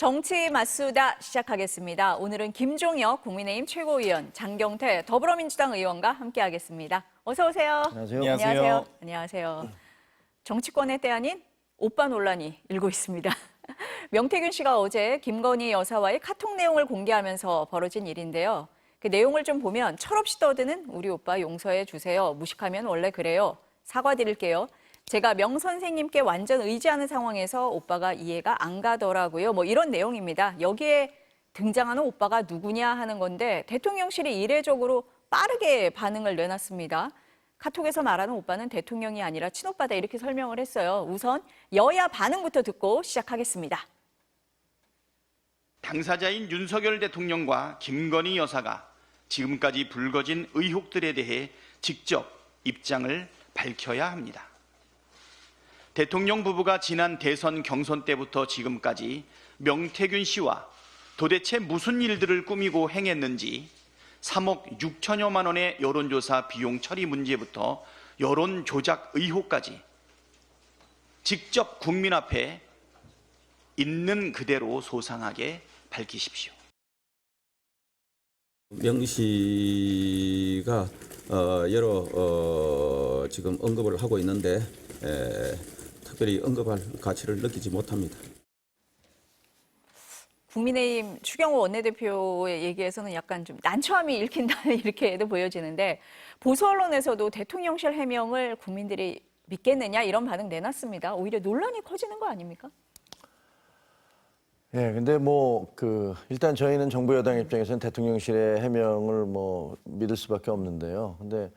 정치 맞수다 시작하겠습니다. 오늘은 김종혁 국민의힘 최고위원, 장경태 더불어민주당 의원과 함께하겠습니다. 어서 오세요. 안녕하세요. 안녕하세요. 안녕하세요. 정치권의 때 아닌 오빠 논란이 일고 있습니다. 명태균 씨가 어제 김건희 여사와의 카톡 내용을 공개하면서 벌어진 일인데요. 그 내용을 좀 보면 철없이 떠드는 우리 오빠 용서해 주세요. 무식하면 원래 그래요. 사과드릴게요. 제가 명 선생님께 완전 의지하는 상황에서 오빠가 이해가 안 가더라고요. 뭐 이런 내용입니다. 여기에 등장하는 오빠가 누구냐 하는 건데 대통령실이 이례적으로 빠르게 반응을 내놨습니다. 카톡에서 말하는 오빠는 대통령이 아니라 친오빠다 이렇게 설명을 했어요. 우선 여야 반응부터 듣고 시작하겠습니다. 당사자인 윤석열 대통령과 김건희 여사가 지금까지 불거진 의혹들에 대해 직접 입장을 밝혀야 합니다. 대통령 부부가 지난 대선 경선 때부터 지금까지 명태균 씨와 도대체 무슨 일들을 꾸미고 행했는지 3억 6천여만 원의 여론조사 비용 처리 문제부터 여론 조작 의혹까지 직접 국민 앞에 있는 그대로 소상하게 밝히십시오. 명 씨가 여러 지금 언급을 하고 있는데 특별히 언급할 가치를 느끼지 못합니다. 국민의힘 추경호 원내대표의 얘기에서는 약간 좀 난처함이 읽힌다 이렇게도 보여지는데 보수 언론에서도 대통령실 해명을 국민들이 믿겠느냐 이런 반응 내놨습니다. 오히려 논란이 커지는 거 아닙니까? 예, 근데 일단 저희는 정부 여당 입장에서는 대통령실의 해명을 믿을 수밖에 없는데요. 근데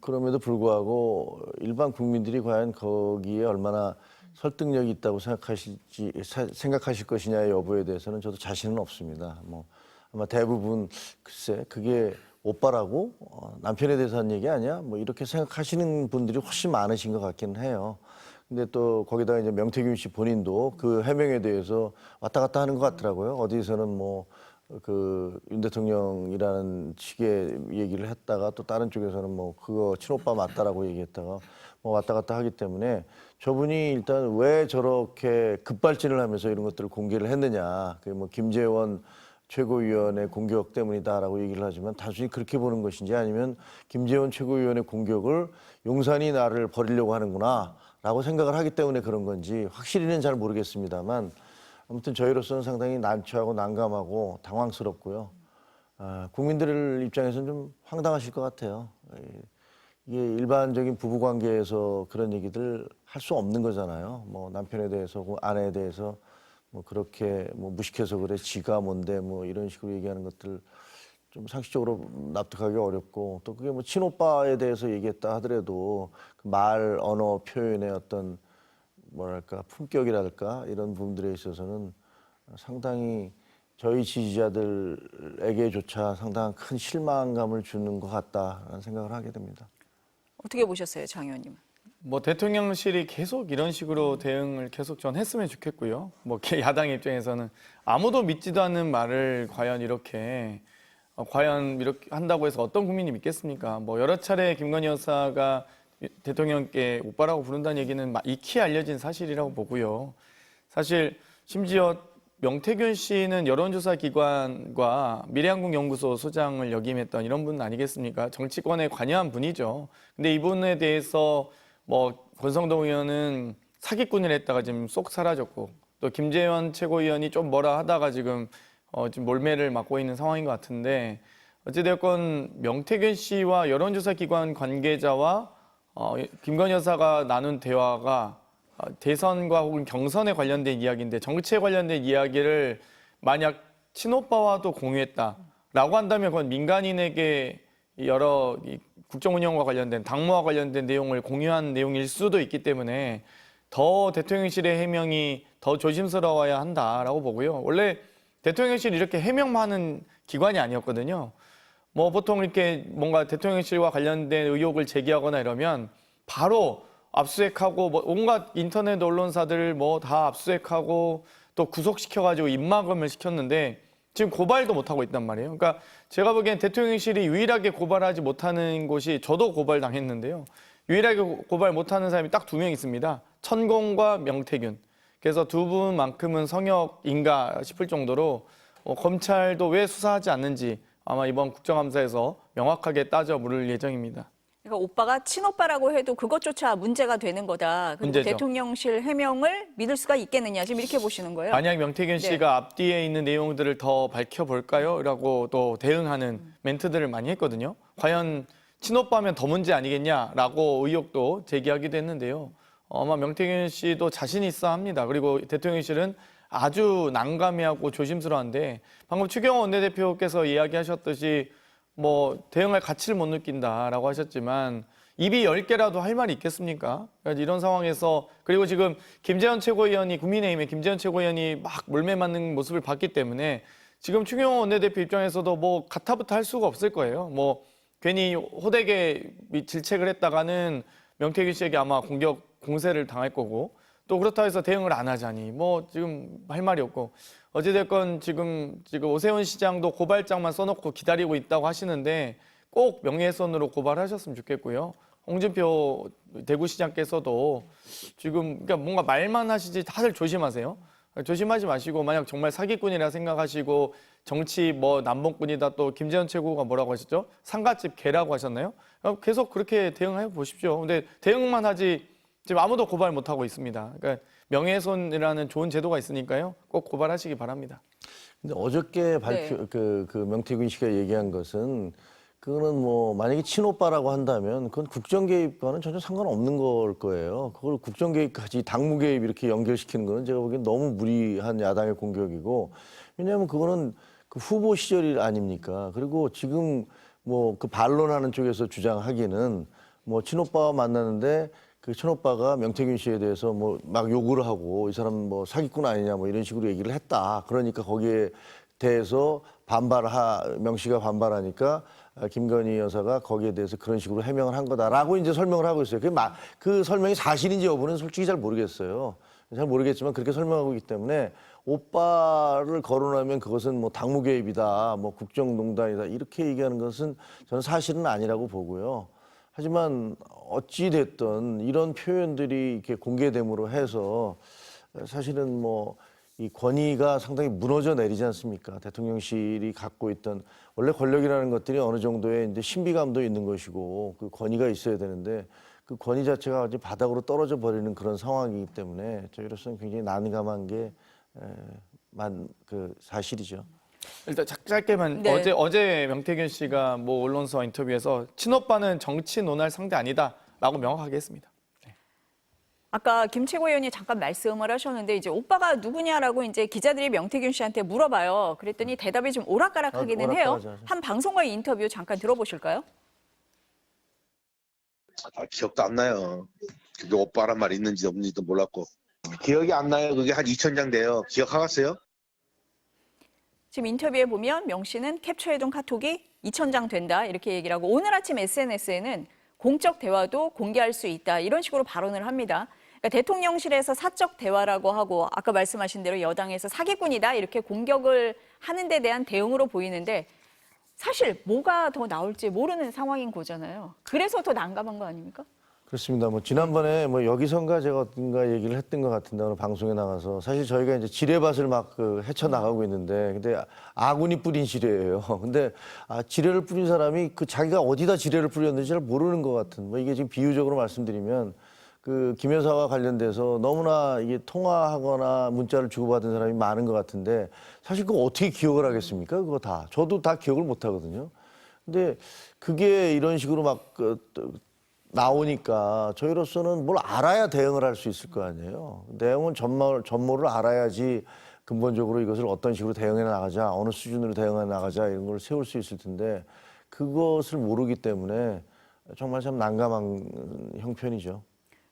그럼에도 불구하고 일반 국민들이 과연 거기에 얼마나 설득력이 있다고 생각하실 것이냐의 여부에 대해서는 저도 자신은 없습니다. 아마 대부분 글쎄 그게 오빠라고 남편에 대해서 한 얘기 아니야? 이렇게 생각하시는 분들이 훨씬 많으신 것 같기는 해요. 근데 또 거기다가 이제 명태균 씨 본인도 그 해명에 대해서 왔다 갔다 하는 것 같더라고요. 어디서는 윤 대통령이라는 식의 얘기를 했다가 또 다른 쪽에서는 그거 친오빠 맞다라고 얘기했다가 왔다 갔다 하기 때문에 저분이 일단 왜 저렇게 급발진을 하면서 이런 것들을 공개를 했느냐. 그게 김재원 최고위원의 공격 때문이다라고 얘기를 하지만 단순히 그렇게 보는 것인지 아니면 김재원 최고위원의 공격을 용산이 나를 버리려고 하는구나 라고 생각을 하기 때문에 그런 건지 확실히는 잘 모르겠습니다만 아무튼 저희로서는 상당히 난처하고 난감하고 당황스럽고요. 국민들 입장에서는 좀 황당하실 것 같아요. 이게 일반적인 부부관계에서 그런 얘기들 할 수 없는 거잖아요. 남편에 대해서, 아내에 대해서 그렇게 무식해서 그래, 지가 뭔데 이런 식으로 얘기하는 것들 좀 상식적으로 납득하기 어렵고 또 그게 친오빠에 대해서 얘기했다 하더라도 그 말, 언어, 표현의 어떤 품격이랄까 이런 부분들에 있어서는 상당히 저희 지지자들에게조차 상당한 큰 실망감을 주는 것 같다라는 생각을 하게 됩니다. 어떻게 보셨어요, 장 의원님? 대통령실이 계속 이런 식으로 대응을 계속 전 했으면 좋겠고요. 야당 입장에서는 아무도 믿지도 않는 말을 과연 이렇게 한다고 해서 어떤 국민이 믿겠습니까? 여러 차례 김건희 여사가 대통령께 오빠라고 부른다는 얘기는 익히 알려진 사실이라고 보고요. 사실 심지어 명태균 씨는 여론조사 기관과 미래한국연구소 소장을 역임했던 이런 분 아니겠습니까? 정치권에 관여한 분이죠. 근데 이분에 대해서 권성동 의원은 사기꾼을 했다가 지금 쏙 사라졌고 또 김재원 최고위원이 좀 뭐라 하다가 지금 몰매를 맞고 있는 상황인 것 같은데 어찌되었건 명태균 씨와 여론조사 기관 관계자와 김건희 여사가 나눈 대화가 대선과 혹은 경선에 관련된 이야기인데 정치에 관련된 이야기를 만약 친오빠와도 공유했다라고 한다면 그건 민간인에게 여러 국정 운영과 관련된 당무와 관련된 내용을 공유한 내용일 수도 있기 때문에 더 대통령실의 해명이 더 조심스러워야 한다라고 보고요. 원래 대통령실이 이렇게 해명만 하는 기관이 아니었거든요. 보통 이렇게 뭔가 대통령실과 관련된 의혹을 제기하거나 이러면 바로 압수수색하고 온갖 인터넷 언론사들 다 압수수색하고 또 구속시켜가지고 입막음을 시켰는데 지금 고발도 못하고 있단 말이에요. 그러니까 제가 보기엔 대통령실이 유일하게 고발하지 못하는 곳이 저도 고발당했는데요. 유일하게 고발 못하는 사람이 딱 2명 있습니다. 천공과 명태균. 그래서 두 분만큼은 성역인가 싶을 정도로 검찰도 왜 수사하지 않는지 아마 이번 국정감사에서 명확하게 따져 물을 예정입니다. 그러니까 오빠가 친오빠라고 해도 그것조차 문제가 되는 거다. 그리고 문제죠. 대통령실 해명을 믿을 수가 있겠느냐 지금 이렇게 보시는 거예요. 만약 명태균 네. 씨가 앞뒤에 있는 내용들을 더 밝혀볼까요? 라고 또 대응하는 멘트들을 많이 했거든요. 과연 친오빠면 더 문제 아니겠냐라고 의혹도 제기하기도 했는데요. 아마 명태균 씨도 자신 있어 합니다. 그리고 대통령실은 아주 난감해하고 조심스러운데 방금 추경호 원내대표께서 이야기하셨듯이 뭐 대응할 가치를 못 느낀다라고 하셨지만 입이 10개라도 할 말이 있겠습니까? 그러니까 이런 상황에서 그리고 지금 김재현 최고위원이 국민의힘의 김재현 최고위원이 막 몰매 맞는 모습을 봤기 때문에 지금 추경호 원내대표 입장에서도 뭐 가타부타 할 수가 없을 거예요. 뭐 괜히 호되게 질책을 했다가는 명태균 씨에게 아마 공세를 당할 거고 또 그렇다고 해서 대응을 안 하자니 뭐 지금 할 말이 없고 어찌됐건 지금 오세훈 시장도 고발장만 써놓고 기다리고 있다고 하시는데 꼭 명예훼손으로 고발하셨으면 좋겠고요. 홍준표 대구시장께서도 지금 그러니까 뭔가 말만 하시지 다들 조심하세요. 조심하지 마시고 만약 정말 사기꾼이라 생각하시고 정치 뭐 남봉꾼이다 또 김재현 최고가 뭐라고 하셨죠? 상갓집 개라고 하셨나요? 계속 그렇게 대응해 보십시오. 근데 대응만 하지 지금 아무도 고발 못 하고 있습니다. 그러니까 명예훼손이라는 좋은 제도가 있으니까요. 꼭 고발하시기 바랍니다. 근데 어저께 네. 그 명태균 씨가 얘기한 것은 그거는 뭐 만약에 친오빠라고 한다면 그건 국정 개입과는 전혀 상관없는 걸 거예요. 그걸 국정 개입까지 당무 개입 이렇게 연결시키는 거는 제가 보기엔 너무 무리한 야당의 공격이고 왜냐하면 그거는 그 후보 시절 아닙니까? 그리고 지금 뭐 그 반론하는 쪽에서 주장하기는 뭐 친오빠와 만나는데 그 친오빠가 명태균 씨에 대해서 뭐 막 욕을 하고 이 사람 뭐 사기꾼 아니냐 뭐 이런 식으로 얘기를 했다. 그러니까 거기에 대해서 명 씨가 반발하니까 김건희 여사가 거기에 대해서 그런 식으로 해명을 한 거다라고 이제 설명을 하고 있어요. 그 설명이 사실인지 여부는 솔직히 잘 모르겠어요. 잘 모르겠지만 그렇게 설명하고 있기 때문에 오빠를 거론하면 그것은 뭐 당무 개입이다, 뭐 국정농단이다 이렇게 얘기하는 것은 저는 사실은 아니라고 보고요. 하지만 어찌 됐든 이런 표현들이 이렇게 공개됨으로 해서 사실은 뭐 이 권위가 상당히 무너져 내리지 않습니까? 대통령실이 갖고 있던 원래 권력이라는 것들이 어느 정도의 이제 신비감도 있는 것이고 그 권위가 있어야 되는데 그 권위 자체가 이제 바닥으로 떨어져 버리는 그런 상황이기 때문에 저희로서는 굉장히 난감한 게 사실이죠. 일단 짧게만 네. 어제 명태균 씨가 뭐 언론사와 인터뷰에서 친오빠는 정치 논할 상대 아니다라고 명확하게 했습니다. 아까 김 최고위원이 잠깐 말씀을 하셨는데 이제 오빠가 누구냐라고 이제 기자들이 명태균 씨한테 물어봐요. 그랬더니 대답이 좀 오락가락하기는 해요. 오락가락하죠. 한 방송과의 인터뷰 잠깐 들어보실까요? 기억도 안 나요. 그게 오빠란 말이 있는지 없는지도 몰랐고. 기억이 안 나요. 그게 한 2,000장 돼요. 기억하겠어요? 지금 인터뷰에 보면 명 씨는 캡처해둔 카톡이 2,000장 된다 이렇게 얘기를 하고 오늘 아침 SNS에는 공적 대화도 공개할 수 있다 이런 식으로 발언을 합니다. 그러니까 대통령실에서 사적 대화라고 하고 아까 말씀하신 대로 여당에서 사기꾼이다 이렇게 공격을 하는 데 대한 대응으로 보이는데 사실 뭐가 더 나올지 모르는 상황인 거잖아요. 그래서 더 난감한 거 아닙니까? 그렇습니다. 뭐 지난번에 뭐 여기선가 제가 어딘가 얘기를 했던 것 같은데 오늘 방송에 나가서 사실 저희가 이제 지뢰밭을 막 헤쳐 나가고 있는데 근데 아군이 뿌린 지뢰예요. 근데 지뢰를 뿌린 사람이 그 자기가 어디다 지뢰를 뿌렸는지 잘 모르는 것 같은 뭐 이게 지금 비유적으로 말씀드리면 그 김 여사와 관련돼서 너무나 이게 통화하거나 문자를 주고받은 사람이 많은 것 같은데 사실 그거 어떻게 기억을 하겠습니까? 그거 다 저도 다 기억을 못 하거든요. 근데 그게 이런 식으로 막 나오니까 저희로서는 뭘 알아야 대응을 할 수 있을 거 아니에요. 내용은 전모를 알아야지 근본적으로 이것을 어떤 식으로 대응해 나가자, 어느 수준으로 대응해 나가자 이런 걸 세울 수 있을 텐데 그것을 모르기 때문에 정말 참 난감한 형편이죠.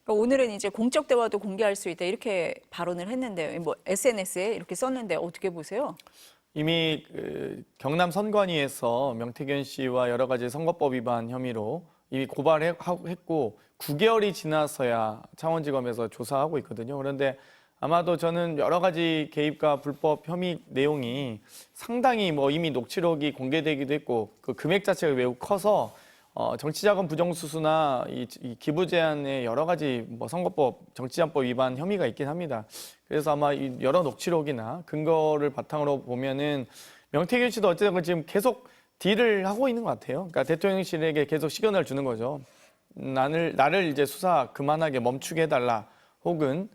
그러니까 오늘은 이제 공적 대화도 공개할 수 있다 이렇게 발언을 했는데 뭐 SNS에 이렇게 썼는데 어떻게 보세요? 이미 경남 선관위에서 명태균 씨와 여러 가지 선거법 위반 혐의로 이미 고발했고 9개월이 지나서야 창원지검에서 조사하고 있거든요. 그런데 아마도 저는 여러 가지 개입과 불법 혐의 내용이 상당히 뭐 이미 녹취록이 공개되기도 했고 그 금액 자체가 매우 커서 정치자금 부정수수나 이 기부 제한에 여러 가지 뭐 선거법, 정치자금법 위반 혐의가 있긴 합니다. 그래서 아마 이 여러 녹취록이나 근거를 바탕으로 보면은 명태균 씨도 어쨌든 지금 계속 딜을 하고 있는 것 같아요. 그러니까 대통령실에게 계속 시그널을 주는 거죠. 나를 이제 수사 그만하게 멈추게 해달라, 혹은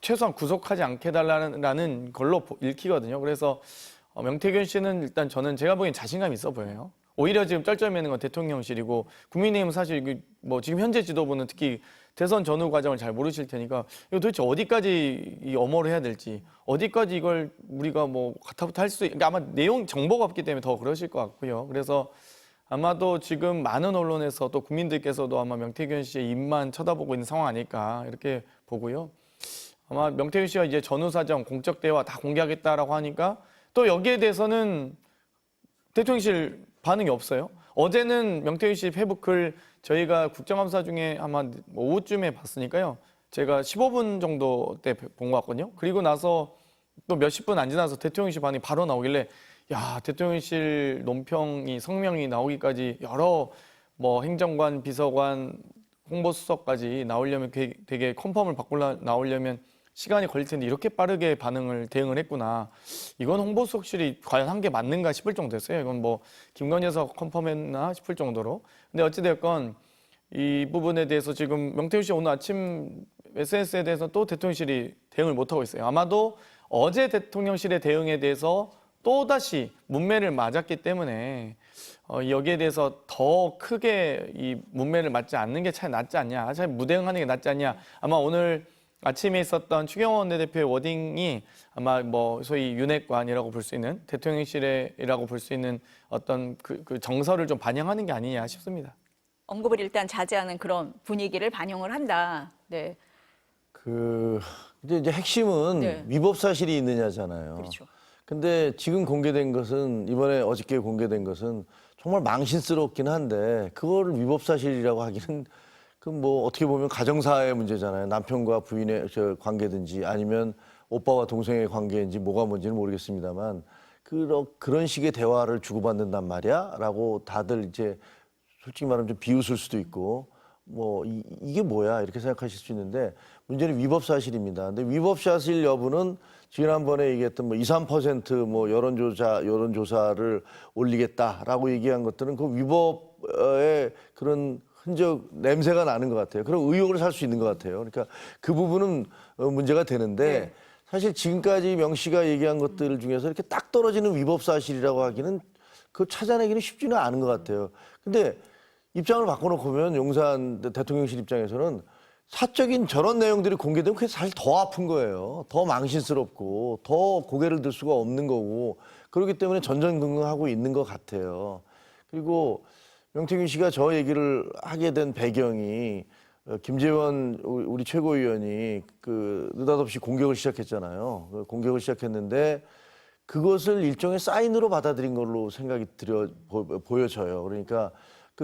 최소한 구속하지 않게 해달라는 걸로 읽히거든요. 그래서 명태균 씨는 일단 제가 보기엔 자신감이 있어 보여요. 오히려 지금 쩔쩔매는 건 대통령실이고, 국민의힘은 사실 뭐 지금 현재 지도부는 특히 대선 전후 과정을 잘 모르실 테니까 이거 도대체 어디까지 이 엄호를 해야 될지, 어디까지 이걸 우리가 뭐 가타부타 할 수, 그러니까 아마 정보가 없기 때문에 더 그러실 것 같고요. 그래서 아마도 지금 많은 언론에서 또 국민들께서도 아마 명태균 씨의 입만 쳐다보고 있는 상황 아닐까 이렇게 보고요. 아마 명태균 씨가 이제 전후 사정, 공적 대화 다 공개하겠다라고 하니까 또 여기에 대해서는 대통령실 반응이 없어요. 어제는 명태균 씨 페이스북글 저희가 국정감사 중에 아마 오후쯤에 봤으니까요. 제가 15분 정도 때 본 것 같거든요. 그리고 나서 또 몇십 분 안 지나서 대통령실 반응이 바로 나오길래, 야, 대통령실 논평이 성명이 나오기까지 여러 뭐 행정관, 비서관, 홍보수석까지 나오려면 되게 컨펌을 받고 나오려면 시간이 걸릴 텐데 이렇게 빠르게 대응을 했구나. 이건 홍보수석실이 과연 한 게 맞는가 싶을 정도였어요. 이건 뭐 김건희 여사 컨펌했나 싶을 정도로. 근데 어찌됐건 이 부분에 대해서 지금 명태균 씨 오늘 아침 SNS에 대해서 또 대통령실이 대응을 못하고 있어요. 아마도 어제 대통령실의 대응에 대해서 또다시 문매를 맞았기 때문에 여기에 대해서 더 크게 이 문매를 맞지 않는 게 차라리 낫지 않냐, 차라리 무대응하는 게 낫지 않냐. 아마 오늘 아침에 있었던 추경호 원내대표의 워딩이 아마 뭐 소위 윤핵관이라고 볼 수 있는, 대통령실이라고 볼 수 있는 어떤 그 정서를 좀 반영하는 게 아니냐 싶습니다. 언급을 일단 자제하는 그런 분위기를 반영을 한다. 네, 근데 이제 핵심은 네. 위법 사실이 있느냐잖아요. 그렇죠. 근데 지금 공개된 것은, 이번에 어저께 공개된 것은 정말 망신스럽긴 한데, 그거를 위법 사실이라고 하기는 그 뭐 어떻게 보면 가정사의 문제잖아요. 남편과 부인의 관계든지 아니면 오빠와 동생의 관계인지 뭐가 뭔지는 모르겠습니다만, 그런 식의 대화를 주고받는단 말이야? 라고 다들 이제 솔직히 말하면 좀 비웃을 수도 있고, 뭐 이게 뭐야 이렇게 생각하실 수 있는데, 문제는 위법 사실입니다. 근데 위법 사실 여부는 지난번에 얘기했던 뭐 2, 3% 뭐 여론조사를 올리겠다라고 얘기한 것들은 그 위법의 그런 흔적, 냄새가 나는 것 같아요. 그런 의혹을 살 수 있는 것 같아요. 그러니까 그 부분은 문제가 되는데, 사실 지금까지 명 씨가 얘기한 것들 중에서 이렇게 딱 떨어지는 위법 사실이라고 하기는, 그거 찾아내기는 쉽지는 않은 것 같아요. 근데 입장을 바꿔놓고 보면 용산 대통령실 입장에서는 사적인 저런 내용들이 공개되면 그게 사실 더 아픈 거예요. 더 망신스럽고 더 고개를 들 수가 없는 거고, 그렇기 때문에 전전긍긍하고 있는 것 같아요. 그리고 명태균 씨가 저 얘기를 하게 된 배경이, 김재원 우리 최고위원이 느닷없이 공격을 시작했잖아요. 공격을 시작했는데 그것을 일종의 사인으로 받아들인 걸로 생각이 보여져요. 그러니까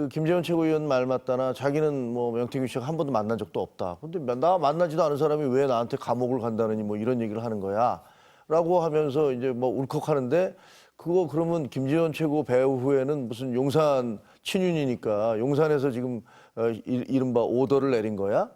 김재원 최고위원 말 맞다나 자기는 뭐 명태균 씨가 한 번도 만난 적도 없다. 근데 나 만나지도 않은 사람이 왜 나한테 감옥을 간다느니 뭐 이런 얘기를 하는 거야? 라고 하면서 이제 뭐 울컥하는데, 그거 그러면 김재원 최고 배후에는 무슨 용산 친윤이니까 용산에서 지금 이른바 오더를 내린 거야?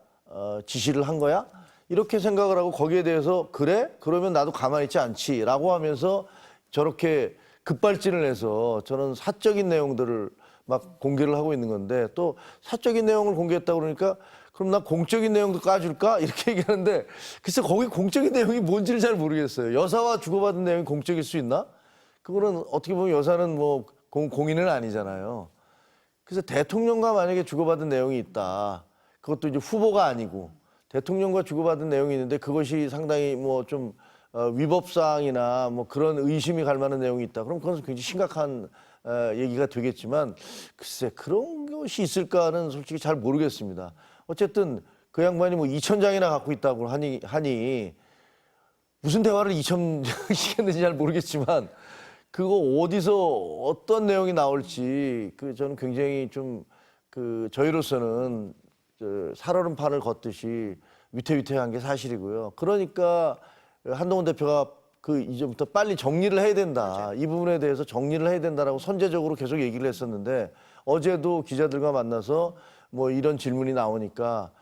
지시를 한 거야? 이렇게 생각을 하고 거기에 대해서 그래? 그러면 나도 가만히 있지 않지 라고 하면서 저렇게 급발진을 해서 저는 사적인 내용들을 막 공개를 하고 있는 건데, 또 사적인 내용을 공개했다고 그러니까 그럼 나 공적인 내용도 까줄까? 이렇게 얘기하는데, 글쎄 거기 공적인 내용이 뭔지를 잘 모르겠어요. 여사와 주고받은 내용이 공적일 수 있나? 그거는 어떻게 보면 여사는 뭐 공인은 아니잖아요. 그래서 대통령과 만약에 주고받은 내용이 있다. 그것도 이제 후보가 아니고 대통령과 주고받은 내용이 있는데 그것이 상당히 뭐 좀 위법사항이나 뭐 그런 의심이 갈 만한 내용이 있다. 그럼 그건 굉장히 심각한 얘기가 되겠지만, 글쎄 그런 것이 있을까는 솔직히 잘 모르겠습니다. 어쨌든 그 양반이 뭐 2,000장이나 갖고 있다고 하니 무슨 대화를 2,000장씩 했는지 잘 모르겠지만, 그거 어디서 어떤 내용이 나올지 저는 굉장히 좀 저희로서는 살얼음판을 걷듯이 위태위태한 게 사실이고요. 그러니까 한동훈 대표가 이제부터 빨리 정리를 해야 된다. 이 부분에 대해서 정리를 해야 된다라고 선제적으로 계속 얘기를 했었는데, 어제도 기자들과 만나서 뭐 이런 질문이 나오니까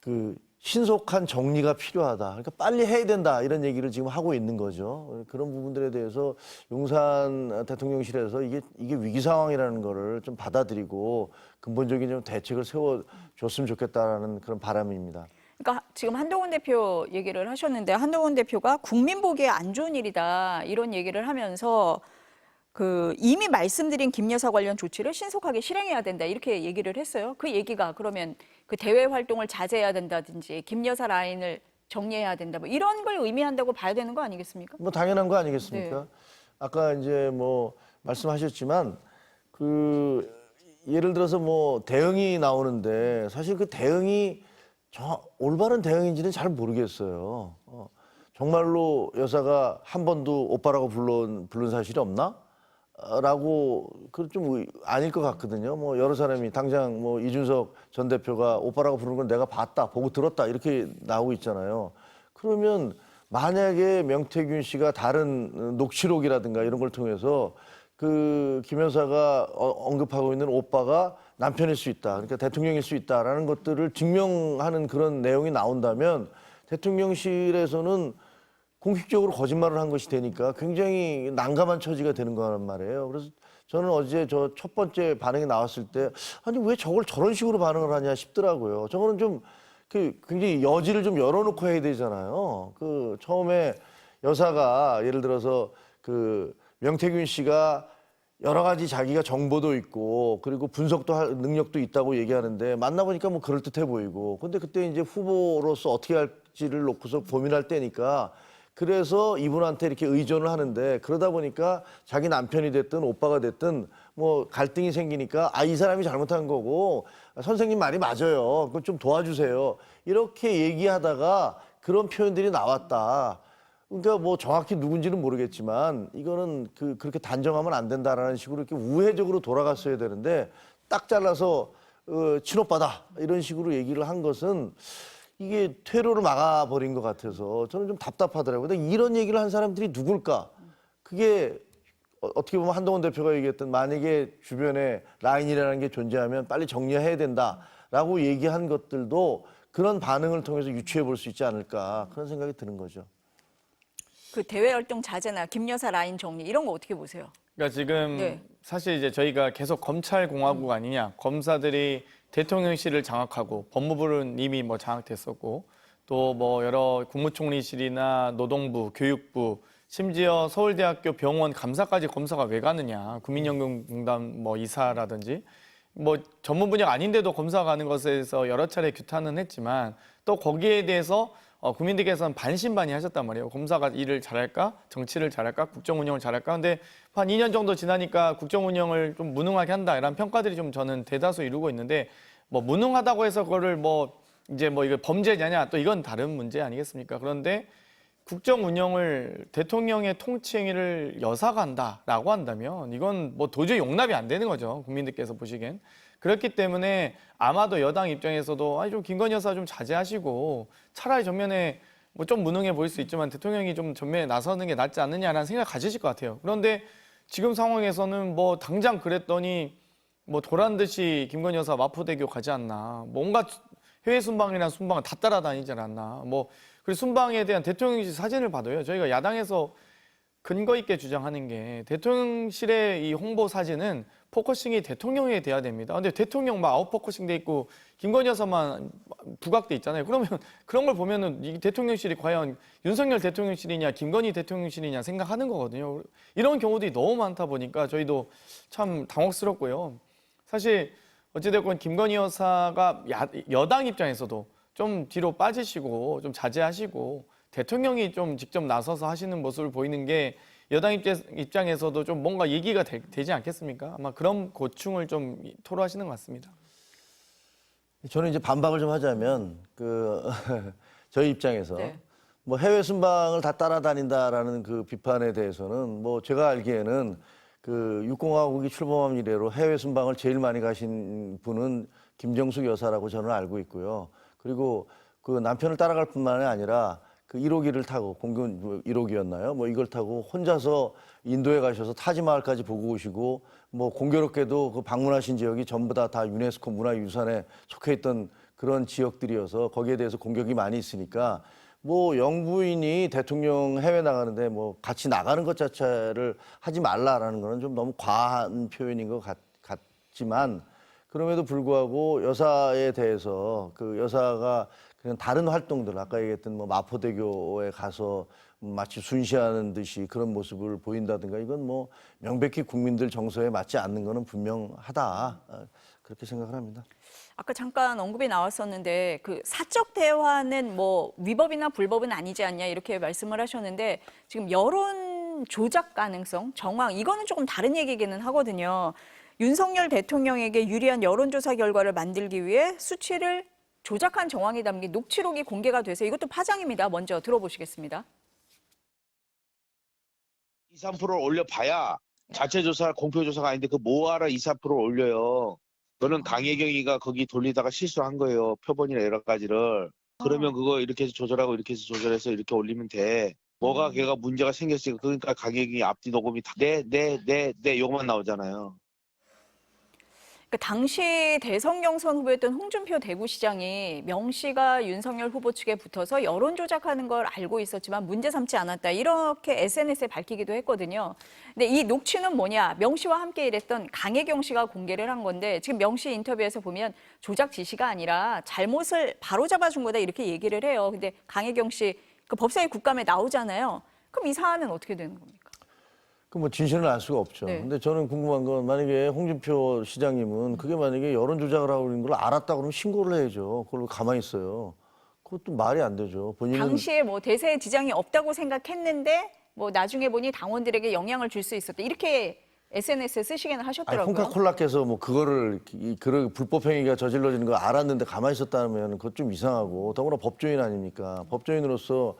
그 신속한 정리가 필요하다. 그러니까 빨리 해야 된다. 이런 얘기를 지금 하고 있는 거죠. 그런 부분들에 대해서 용산 대통령실에서 이게 위기 상황이라는 거를 좀 받아들이고 근본적인 좀 대책을 세워줬으면 좋겠다라는 그런 바람입니다. 그러니까 지금 한동훈 대표 얘기를 하셨는데 한동훈 대표가 국민 보기에 안 좋은 일이다 이런 얘기를 하면서 그 이미 말씀드린 김 여사 관련 조치를 신속하게 실행해야 된다 이렇게 얘기를 했어요. 그 얘기가 그러면 그 대외 활동을 자제해야 된다든지 김 여사 라인을 정리해야 된다 뭐 이런 걸 의미한다고 봐야 되는 거 아니겠습니까? 뭐 당연한 거 아니겠습니까? 네. 아까 이제 뭐 말씀하셨지만 그 예를 들어서 뭐 대응이 나오는데 사실 그 대응이 올바른 대응인지는 잘 모르겠어요. 정말로 여사가 한 번도 오빠라고 부른 사실이 없나? 라고 그 좀 아닐 것 같거든요. 뭐 여러 사람이 당장 뭐 이준석 전 대표가 오빠라고 부르는 건 내가 봤다, 보고 들었다 이렇게 나오고 있잖아요. 그러면 만약에 명태균 씨가 다른 녹취록이라든가 이런 걸 통해서 그 김 여사가 언급하고 있는 오빠가 남편일 수 있다, 그러니까 대통령일 수 있다라는 것들을 증명하는 그런 내용이 나온다면 대통령실에서는 공식적으로 거짓말을 한 것이 되니까 굉장히 난감한 처지가 되는 거란 말이에요. 그래서 저는 어제 저 첫 번째 반응이 나왔을 때 아니 왜 저걸 저런 식으로 반응을 하냐 싶더라고요. 저거는 좀 굉장히 여지를 좀 열어놓고 해야 되잖아요. 그 처음에 여사가 예를 들어서 그 명태균 씨가 여러 가지 자기가 정보도 있고 그리고 분석도 할 능력도 있다고 얘기하는데 만나보니까 뭐 그럴듯해 보이고 근데 그때 이제 후보로서 어떻게 할지를 놓고서 고민할 때니까 그래서 이분한테 이렇게 의존을 하는데 그러다 보니까 자기 남편이 됐든 오빠가 됐든 뭐 갈등이 생기니까 이 사람이 잘못한 거고 선생님 말이 맞아요. 그거 좀 도와주세요. 이렇게 얘기하다가 그런 표현들이 나왔다. 그러니까 뭐 정확히 누군지는 모르겠지만 이거는 그렇게 단정하면 안 된다라는 식으로 이렇게 우회적으로 돌아갔어야 되는데 딱 잘라서 친오빠다 이런 식으로 얘기를 한 것은 이게 퇴로를 막아버린 것 같아서 저는 좀 답답하더라고요. 근데 이런 얘기를 한 사람들이 누굴까? 그게 어떻게 보면 한동훈 대표가 얘기했던 만약에 주변에 라인이라는 게 존재하면 빨리 정리해야 된다라고 얘기한 것들도 그런 반응을 통해서 유추해 볼 수 있지 않을까 그런 생각이 드는 거죠. 그 대외 활동 자제나 김 여사 라인 정리 이런 거 어떻게 보세요? 그러니까 지금 네. 사실 이제 저희가 계속 검찰 공화국 아니냐, 검사들이 대통령실을 장악하고 법무부는 이미 뭐 장악됐었고 또 뭐 여러 국무총리실이나 노동부, 교육부, 심지어 서울대학교 병원 감사까지 검사가 왜 가느냐, 국민연금공단 뭐 이사라든지 뭐 전문 분야가 아닌데도 검사가 가는 것에 대해서 여러 차례 규탄은 했지만 또 거기에 대해서 국민들께서는 반신반의하셨단 말이에요. 검사가 일을 잘할까, 정치를 잘할까, 국정 운영을 잘할까. 근데 한 2년 정도 지나니까 국정 운영을 좀 무능하게 한다 이런 평가들이 좀 저는 대다수 이루고 있는데 뭐 무능하다고 해서 그거를 뭐 이제 뭐 이거 범죄냐냐 또 이건 다른 문제 아니겠습니까? 그런데 국정 운영을 대통령의 통치 행위를 여사가 한다라고 한다면 이건 뭐 도저히 용납이 안 되는 거죠. 국민들께서 보시기엔. 그렇기 때문에 아마도 여당 입장에서도 아니 좀 김건희 여사 좀 자제하시고 차라리 전면에 뭐 좀 무능해 보일 수 있지만 대통령이 좀 전면에 나서는 게 낫지 않느냐라는 생각 가지실 것 같아요. 그런데 지금 상황에서는 뭐 당장 그랬더니 뭐 도란 듯이 김건희 여사 마포대교 가지 않나. 뭔가 해외 순방이나 순방을 다 따라다니지 않았나. 뭐 그리고 순방에 대한 대통령실 사진을 봐도요. 저희가 야당에서 근거 있게 주장하는 게 대통령실의 이 홍보 사진은 포커싱이 대통령에 돼야 됩니다. 근데 대통령 막 아웃포커싱 돼 있고 김건희 여사만 부각돼 있잖아요. 그러면 그런 걸 보면은 이 대통령실이 과연 윤석열 대통령실이냐 김건희 대통령실이냐 생각하는 거거든요. 이런 경우들이 너무 많다 보니까 저희도 참 당혹스럽고요. 사실 어찌됐건 김건희 여사가 여당 입장에서도 좀 뒤로 빠지시고 좀 자제하시고 대통령이 좀 직접 나서서 하시는 모습을 보이는 게 여당 입장에서도 좀 뭔가 얘기가 되지 않겠습니까? 아마 그런 고충을 좀 토로하시는 것 같습니다. 저는 이제 반박을 좀 하자면 저희 입장에서 네. 뭐 해외 순방을 다 따라다닌다라는 그 비판에 대해서는 뭐 제가 알기에는 그 육공화국이 출범한 이래로 해외 순방을 제일 많이 가신 분은 김정숙 여사라고 저는 알고 있고요. 그리고 그 남편을 따라갈 뿐만이 아니라 그 1호기를 타고 공군 1호기였나요? 뭐 이걸 타고 혼자서 인도에 가셔서 타지마할까지 보고 오시고 뭐 공교롭게도 그 방문하신 지역이 전부 다 유네스코 문화유산에 속해 있던 그런 지역들이어서 거기에 대해서 공격이 많이 있으니까 뭐 영부인이 대통령 해외 나가는데 뭐 같이 나가는 것 자체를 하지 말라라는 거는 좀 너무 과한 표현인 것 같지만 그럼에도 불구하고 여사에 대해서 그 여사가 그냥 다른 활동들 아까 얘기했던 뭐 마포대교에 가서 마치 순시하는 듯이 그런 모습을 보인다든가 이건 뭐 명백히 국민들 정서에 맞지 않는 거는 분명하다 그렇게 생각을 합니다. 아까 잠깐 언급이 나왔었는데 그 사적 대화는 뭐 위법이나 불법은 아니지 않냐 이렇게 말씀을 하셨는데 지금 여론 조작 가능성, 정황 이거는 조금 다른 얘기기는 하거든요. 윤석열 대통령에게 유리한 여론조사 결과를 만들기 위해 수치를 조작한 정황이 담긴 녹취록이 공개가 돼서 이것도 파장입니다. 먼저 들어보시겠습니다. 2, 3%를 올려봐야 자체 조사, 공표 조사가 아닌데 그 뭐하러 2, 3%를 올려요. 그거는 강혜경이가 거기 돌리다가 실수한 거예요. 표본이나 여러 가지를. 그러면 그거 이렇게 해서 조절하고 이렇게 해서 조절해서 이렇게 올리면 돼. 뭐가 걔가 문제가 생겼으니까 그러니까 강혜경이 앞뒤 녹음이 다 네 요것만 나오잖아요. 그러니까 당시 대선 경선 후보였던 홍준표 대구시장이 명 씨가 윤석열 후보 측에 붙어서 여론 조작하는 걸 알고 있었지만 문제 삼지 않았다. 이렇게 SNS에 밝히기도 했거든요. 근데 이 녹취는 뭐냐? 명 씨와 함께 일했던 강혜경 씨가 공개를 한 건데 지금 명 씨 인터뷰에서 보면 조작 지시가 아니라 잘못을 바로잡아준 거다 이렇게 얘기를 해요. 근데 강혜경 씨 그 법사위 국감에 나오잖아요. 그럼 이 사안은 어떻게 되는 겁니까? 그 뭐 진실은 알 수가 없죠. 네. 근데 저는 궁금한 건 만약에 홍준표 시장님은 그게 만약에 여론 조작을 하고 있는 걸 알았다 그러면 신고를 해야죠. 그걸 가만히 있어요. 그것도 말이 안 되죠. 본인은 당시에 뭐 대세에 지장이 없다고 생각했는데 뭐 나중에 보니 당원들에게 영향을 줄 수 있었다. 이렇게 SNS에 쓰시기는 아니, 하셨더라고요. 홍카콜라께서 뭐 그거를 그런 불법 행위가 저질러지는 걸 알았는데 가만히 있었다면 그것 좀 이상하고 더구나 법조인 아닙니까? 법조인으로서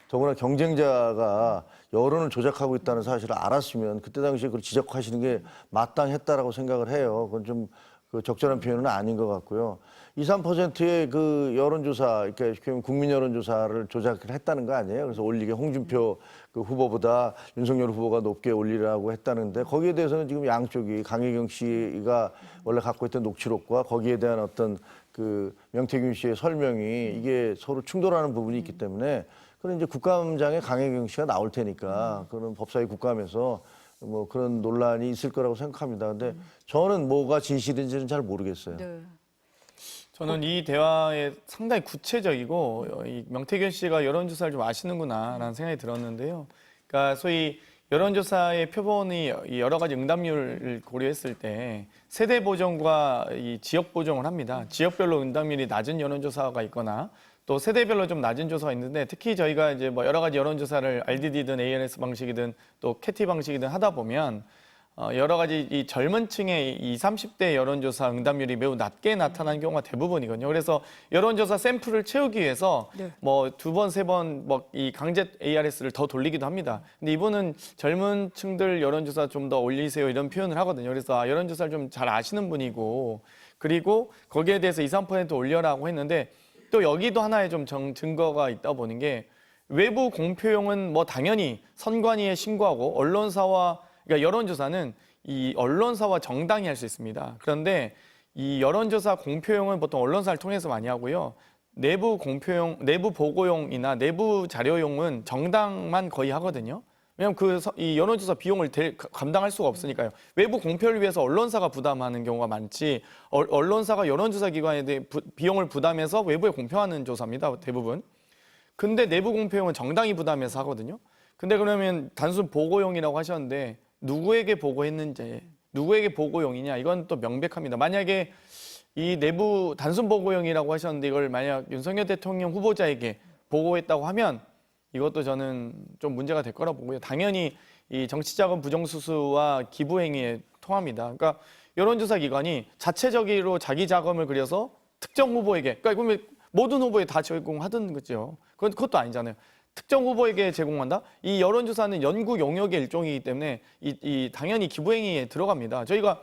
더구나 경쟁자가 여론을 조작하고 있다는 사실을 알았으면 그때 당시에 그걸 지적하시는 게 마땅했다라고 생각을 해요. 그건 좀 그 적절한 표현은 아닌 것 같고요. 2, 3%의 그 여론조사, 이렇게 국민 여론조사를 조작을 했다는 거 아니에요? 그래서 올리게 홍준표 그 후보보다 윤석열 후보가 높게 올리라고 했다는데 거기에 대해서는 지금 양쪽이 강혜경 씨가 원래 갖고 있던 녹취록과 거기에 대한 어떤 그 명태균 씨의 설명이 이게 서로 충돌하는 부분이 있기 때문에 그런 이제 국감장에 강혜경 씨가 나올 테니까 그런 법사위 국감에서 뭐 그런 논란이 있을 거라고 생각합니다. 근데 저는 뭐가 진실인지는 잘 모르겠어요. 네. 저는 이 대화에 상당히 구체적이고 이 명태균 씨가 여론조사를 좀 아시는구나라는 생각이 들었는데요. 그러니까 소위 여론조사의 표본이 여러 가지 응답률을 고려했을 때 세대 보정과 이 지역 보정을 합니다. 지역별로 응답률이 낮은 여론조사가 있거나 또 세대별로 좀 낮은 조사가 있는데 특히 저희가 이제 뭐 여러 가지 여론조사를 RDD든 ALS 방식이든 또 캐티 방식이든 하다 보면 여러 가지 이 젊은 층의 20, 30대 여론조사 응답률이 매우 낮게 나타나는 경우가 대부분이거든요. 그래서 여론조사 샘플을 채우기 위해서 네. 뭐 2번, 3번 뭐 이 강제 ARS를 더 돌리기도 합니다. 근데 이분은 젊은 층들 여론조사 좀 더 올리세요 이런 표현을 하거든요. 그래서 여론조사를 좀 잘 아시는 분이고 그리고 거기에 대해서 2, 3% 올려라고 했는데 또 여기도 하나의 좀 증거가 있다 보는 게 외부 공표용은 뭐 당연히 선관위에 신고하고 언론사와 그러니까 여론조사는 이 언론사와 정당이 할 수 있습니다. 그런데 이 여론조사 공표용은 보통 언론사를 통해서 많이 하고요. 내부 공표용, 내부 보고용이나 내부 자료용은 정당만 거의 하거든요. 왜냐하면 이 여론조사 비용을 감당할 수가 없으니까요. 외부 공표를 위해서 언론사가 부담하는 경우가 많지 언론사가 여론조사 기관에 대해 비용을 부담해서 외부에 공표하는 조사입니다. 대부분. 근데 내부 공표용은 정당이 부담해서 하거든요. 근데 그러면 단순 보고용이라고 하셨는데 누구에게 보고했는지 누구에게 보고용이냐 이건 또 명백합니다. 만약에 이 내부 단순 보고용이라고 하셨는데 이걸 만약 윤석열 대통령 후보자에게 보고했다고 하면 이것도 저는 좀 문제가 될 거라고 보고요. 당연히 이 정치자금 부정수수와 기부행위에 통합니다. 그러니까 여론조사 기관이 자체적으로 자기 자금을 들여서 특정 후보에게, 그러니까 그러면 모든 후보에 다 제공하던 거죠. 그것도 아니잖아요. 특정 후보에게 제공한다? 이 여론조사는 연구 용역의 일종이기 때문에 당연히 기부행위에 들어갑니다. 저희가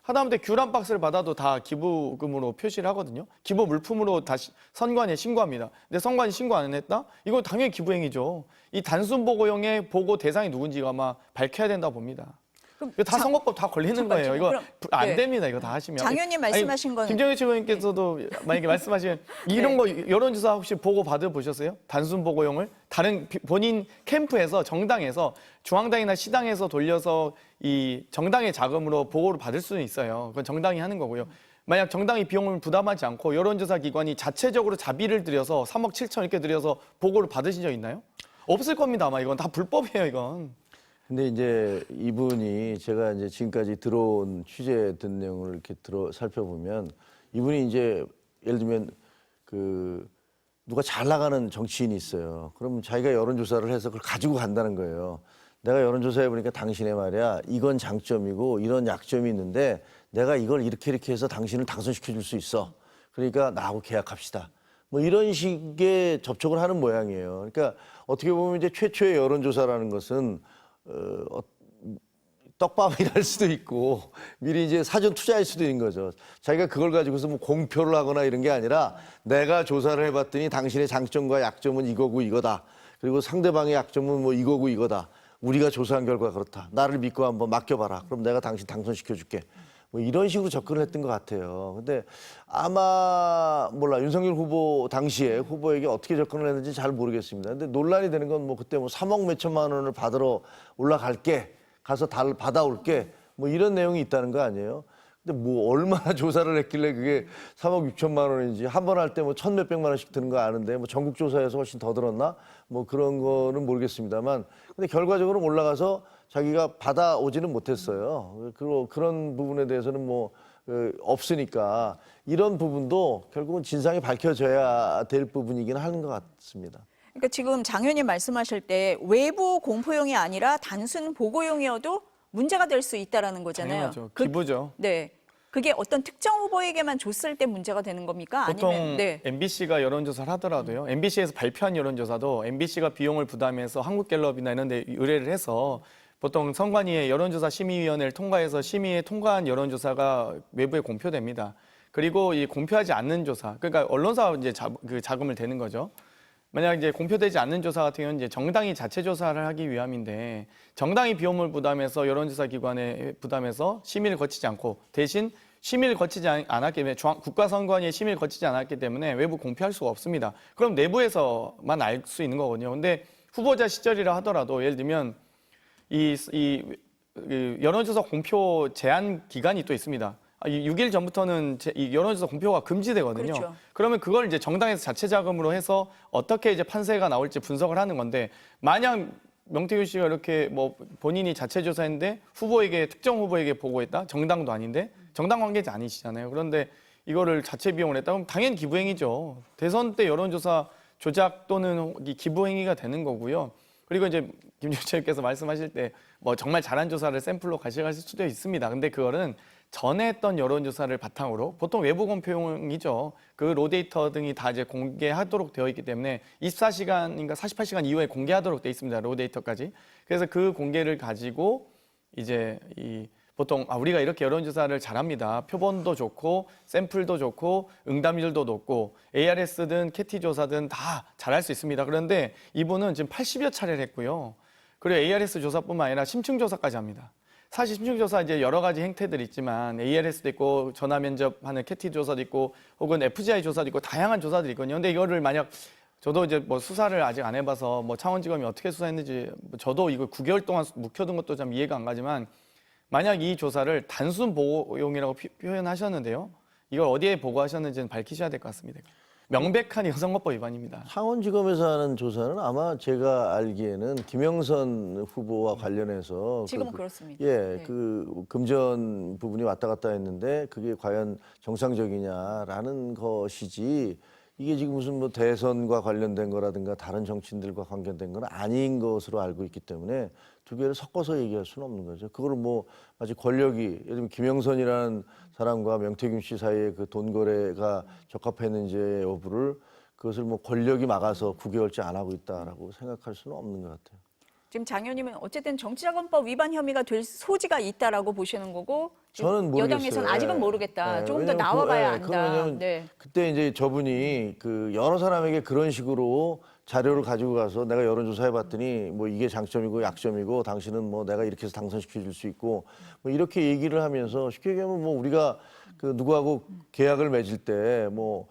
하다못해 귤 한 박스를 받아도 다 기부금으로 표시를 하거든요. 기부 물품으로 다시 선관위에 신고합니다. 근데 선관위 신고 안 했다? 이거 당연히 기부행위죠. 이 단순 보고용의 보고 대상이 누군지가 아마 밝혀야 된다 봅니다. 그럼 이거 다 선거법 다 걸리는 잠깐만요. 거예요. 이거 그럼, 안 네. 됩니다. 이거 다 하시면. 장 의원님 말씀하신 건 김정일 최고위원께서도 만약에 말씀하시면 이런 거 여론조사 혹시 보고 받아보셨어요? 단순 보고용을 다른 본인 캠프에서 정당에서 중앙당이나 시당에서 돌려서 이 정당의 자금으로 보고를 받을 수는 있어요. 그건 정당이 하는 거고요. 만약 정당이 비용을 부담하지 않고 여론조사 기관이 자체적으로 자비를 들여서 3억 7천 이렇게 들여서 보고를 받으신 적 있나요? 없을 겁니다. 아마 이건 다 불법이에요. 이건. 근데 이제 이분이 제가 이제 지금까지 들어온 취재된 내용을 이렇게 살펴보면 이분이 이제 예를 들면 그 누가 잘 나가는 정치인이 있어요. 그러면 자기가 여론조사를 해서 그걸 가지고 간다는 거예요. 내가 여론조사해 보니까 당신의 말이야 이건 장점이고 이런 약점이 있는데 내가 이걸 이렇게 해서 당신을 당선시켜 줄 수 있어. 그러니까 나하고 계약합시다. 뭐 이런 식의 접촉을 하는 모양이에요. 그러니까 어떻게 보면 이제 최초의 여론조사라는 것은 떡밥이랄 수도 있고 미리 이제 사전 투자할 수도 있는 거죠. 자기가 그걸 가지고서 뭐 공표를 하거나 이런 게 아니라 내가 조사를 해봤더니 당신의 장점과 약점은 이거고 이거다. 그리고 상대방의 약점은 뭐 이거고 이거다. 우리가 조사한 결과 그렇다. 나를 믿고 한번 맡겨봐라. 그럼 내가 당신 당선시켜줄게. 뭐 이런 식으로 접근을 했던 것 같아요. 근데 아마 몰라 윤석열 후보 당시에 후보에게 어떻게 접근을 했는지 잘 모르겠습니다. 근데 논란이 되는 건 뭐 그때 뭐 3억 몇 천만 원을 받으러 올라갈게 가서 받아올게 뭐 이런 내용이 있다는 거 아니에요? 근데 뭐 얼마나 조사를 했길래 그게 3억 6천만 원인지 한 번 할 때 뭐 천 몇백만 원씩 드는 거 아는데 뭐 전국 조사에서 훨씬 더 들었나? 뭐 그런 거는 모르겠습니다만 근데 결과적으로 올라가서 자기가 받아오지는 못했어요. 그런 부분에 대해서는 뭐 없으니까 이런 부분도 결국은 진상이 밝혀져야 될 부분이긴 하는 것 같습니다. 그러니까 지금 장 의원님 말씀하실 때 외부 공포용이 아니라 단순 보고용이어도 문제가 될 수 있다라는 거잖아요. 당연하죠. 기부죠. 네. 그게 어떤 특정 후보에게만 줬을 때 문제가 되는 겁니까? 보통 아니면 네. MBC가 여론조사를 하더라도요. MBC에서 발표한 여론조사도 MBC가 비용을 부담해서 한국갤럽이나 이런 데 의뢰를 해서 보통 선관위의 여론조사 심의위원회를 통과해서 심의에 통과한 여론조사가 외부에 공표됩니다. 그리고 이 공표하지 않는 조사, 그러니까 언론사 이제 자금을 대는 거죠. 만약 이제 공표되지 않는 조사 같은 경우는 이제 정당이 자체 조사를 하기 위함인데 정당이 비용을 부담해서 여론조사 기관에 부담해서 심의를 거치지 않고 대신 심의를 거치지 않았기 때문에 국가선관위의 심의를 거치지 않았기 때문에 외부 공표할 수가 없습니다. 그럼 내부에서만 알 수 있는 거거든요. 근데 후보자 시절이라 하더라도 예를 들면 이 여론조사 공표 제한 기간이 또 있습니다. 6일 전부터는 이 여론조사 공표가 금지되거든요. 그렇죠. 그러면 그걸 이제 정당에서 자체 자금으로 해서 어떻게 이제 판세가 나올지 분석을 하는 건데 만약 명태균 씨가 이렇게 뭐 본인이 자체 조사했는데 특정 후보에게 보고했다? 정당도 아닌데 정당 관계자 아니시잖아요. 그런데 이거를 자체 비용을 했다? 그럼 당연히 기부행위죠. 대선 때 여론조사 조작 또는 기부행위가 되는 거고요. 그리고 이제 김종철 의원께서 말씀하실 때 뭐 정말 잘한 조사를 샘플로 가져가실 수도 있습니다. 근데 그거는 전에 했던 여론조사를 바탕으로 보통 외부 공표용이죠. 그 로데이터 등이 다 이제 공개하도록 되어 있기 때문에 24시간인가 48시간 이후에 공개하도록 되어 있습니다. 로데이터까지. 그래서 그 공개를 가지고 이제 보통 우리가 이렇게 여론조사를 잘합니다. 표본도 좋고 샘플도 좋고 응답률도 높고 ARS든 캐티 조사든 다 잘할 수 있습니다. 그런데 이분은 지금 80여 차례를 했고요. 그리고 ARS 조사뿐만 아니라 심층 조사까지 합니다. 사실 심층 조사 이제 여러 가지 행태들이 있지만 ARS도 있고 전화 면접하는 캐티 조사도 있고 혹은 FGI 조사도 있고 다양한 조사들이 있거든요. 근데 이거를 만약 저도 이제 뭐 수사를 아직 안 해봐서 뭐 창원지검이 어떻게 수사했는지 저도 이거 9개월 동안 묵혀둔 것도 좀 이해가 안 가지만 만약 이 조사를 단순 보고용이라고 표현하셨는데요. 이걸 어디에 보고하셨는지는 밝히셔야 될 것 같습니다. 명백한 선거법 위반입니다. 창원지검에서 하는 조사는 아마 제가 알기에는 김영선 후보와 관련해서 지금은 그렇습니다. 예, 네. 그 금전 부분이 왔다 갔다 했는데 그게 과연 정상적이냐라는 것이지 이게 지금 무슨 뭐 대선과 관련된 거라든가 다른 정치인들과 관련된 건 아닌 것으로 알고 있기 때문에 두 개를 섞어서 얘기할 수는 없는 거죠. 그거를 뭐 마치 권력이 예를 들면 김영선이라는 사람과 명태균 씨 사이에 그 돈 거래가 적합했는지의 여부를 그것을 뭐 권력이 막아서 9개월째 안 하고 있다라고 생각할 수는 없는 것 같아요. 지금 장 의원님은 어쨌든 정치자금법 위반 혐의가 될 소지가 있다라고 보시는 거고 지금 저는 모르겠어요. 여당에서는 아직은 예. 모르겠다. 예, 조금 더 왜냐면 나와봐야 그건 안다. 왜냐면 네. 그때 이제 저분이 그 여러 사람에게 그런 식으로 자료를 가지고 가서 내가 여론조사해봤더니 뭐 이게 장점이고 약점이고 당신은 뭐 내가 이렇게 해서 당선시켜 줄 수 있고 뭐 이렇게 얘기를 하면서 쉽게 얘기하면 뭐 우리가 그 누구하고 계약을 맺을 때 뭐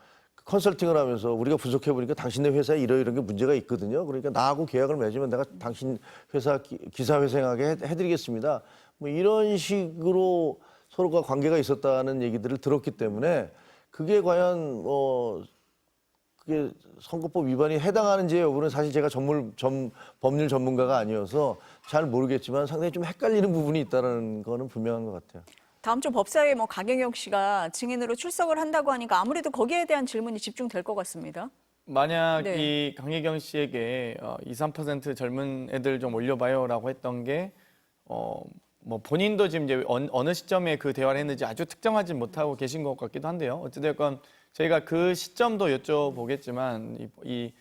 컨설팅을 하면서 우리가 분석해 보니까 당신네 회사에 이런 게 문제가 있거든요. 그러니까 나하고 계약을 맺으면 내가 당신 회사 기사회생하게 해드리겠습니다. 뭐 이런 식으로 서로가 관계가 있었다는 얘기들을 들었기 때문에 그게 과연 그게 선거법 위반이 해당하는지 여부는 사실 제가 법률 전문가가 아니어서 잘 모르겠지만 상당히 좀 헷갈리는 부분이 있다는 거는 분명한 것 같아요. 다음 주 법사위에 뭐 강경영 씨가 증인으로 출석을 한다고 하니까 아무래도 거기에 대한 질문이 집중될 것 같습니다. 만약 네. 이 강혜경 씨에게 2, 3% 젊은 애들 좀 올려봐요라고 했던 게 뭐 본인도 지금 이제 어느 시점에 그 대화를 했는지 아주 특정하지 못하고 계신 것 같기도 한데요. 어찌됐건 저희가 그 시점도 여쭤보겠지만 이